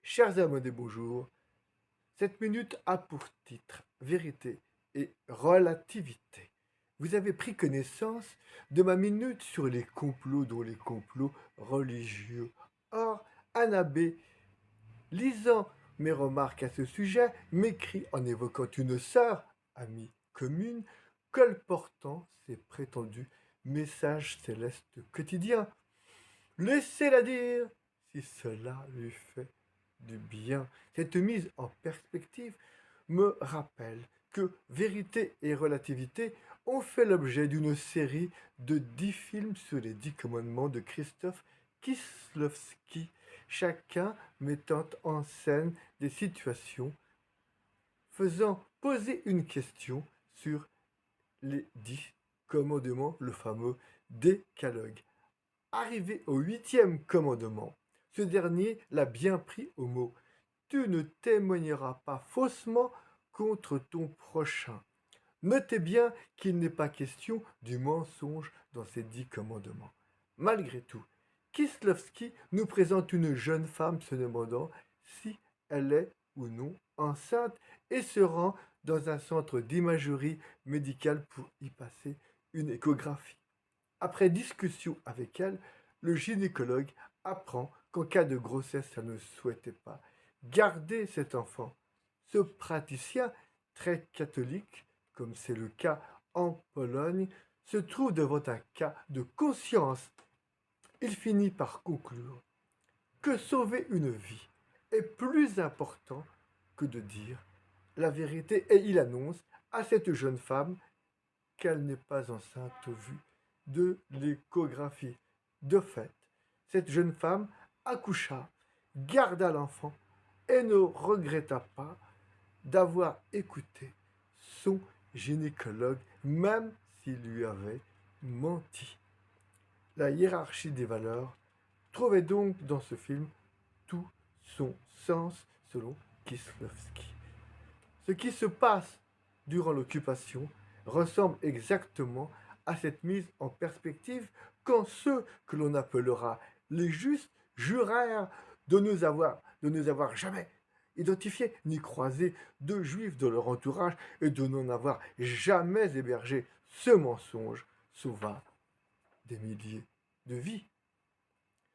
Chers amis, bonjour. Cette minute a pour titre Vérité et relativité. Vous avez pris connaissance de ma minute sur les complots, dont les complots religieux. Or, Annabé, lisant mes remarques à ce sujet, m'écrit en évoquant une sœur, amie commune, colportant ses prétendus messages célestes quotidiens. Laissez-la dire si cela lui fait du bien. Cette mise en perspective me rappelle que Vérité et Relativité ont fait l'objet d'une série de 10 films sur les 10 commandements de Christophe Kieslowski, chacun mettant en scène des situations faisant poser une question sur les 10 commandements, le fameux décalogue. Arrivé au 8e commandement, ce dernier l'a bien pris au mot. Tu ne témoigneras pas faussement contre ton prochain. Notez bien qu'il n'est pas question du mensonge dans ces 10 commandements. Malgré tout, Kieslowski nous présente une jeune femme se demandant si elle est ou non enceinte et se rend dans un centre d'imagerie médicale pour y passer une échographie. Après discussion avec elle, le gynécologue apprend qu'en cas de grossesse, elle ne souhaitait pas garder cet enfant. Ce praticien, très catholique, comme c'est le cas en Pologne, se trouve devant un cas de conscience. Il finit par conclure que sauver une vie est plus important que de dire la vérité et il annonce à cette jeune femme qu'elle n'est pas enceinte au vu de l'échographie. De fait, cette jeune femme accoucha, garda l'enfant et ne regretta pas d'avoir écouté son gynécologue, même s'il lui avait menti. La hiérarchie des valeurs trouvait donc dans ce film tout son sens selon Kieslowski. Ce qui se passe durant l'occupation ressemble exactement à cette mise en perspective quand ceux que l'on appellera les justes jurèrent de ne avoir jamais identifié ni croisé de juifs de leur entourage et de n'en avoir jamais hébergé. Ce mensonge sauva des milliers de vies.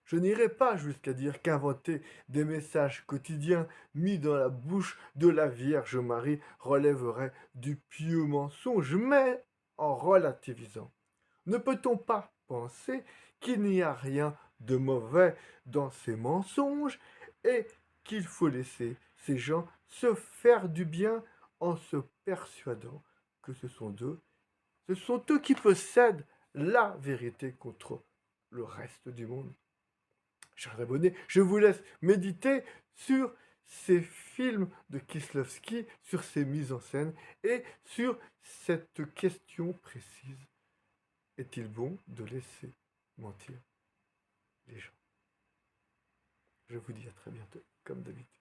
Je n'irai pas jusqu'à dire qu'inventer des messages quotidiens mis dans la bouche de la Vierge Marie relèverait du pieux mensonge, mais en relativisant. Ne peut-on pas penser qu'il n'y a rien de mauvais dans ces mensonges et qu'il faut laisser ces gens se faire du bien en se persuadant que ce sont eux qui possèdent la vérité contre le reste du monde? Chers abonnés, je vous laisse méditer sur ces films de Kieslowski, sur ces mises en scène et sur cette question précise. Est-il bon de laisser mentir les gens? Je vous dis à très bientôt, comme d'habitude.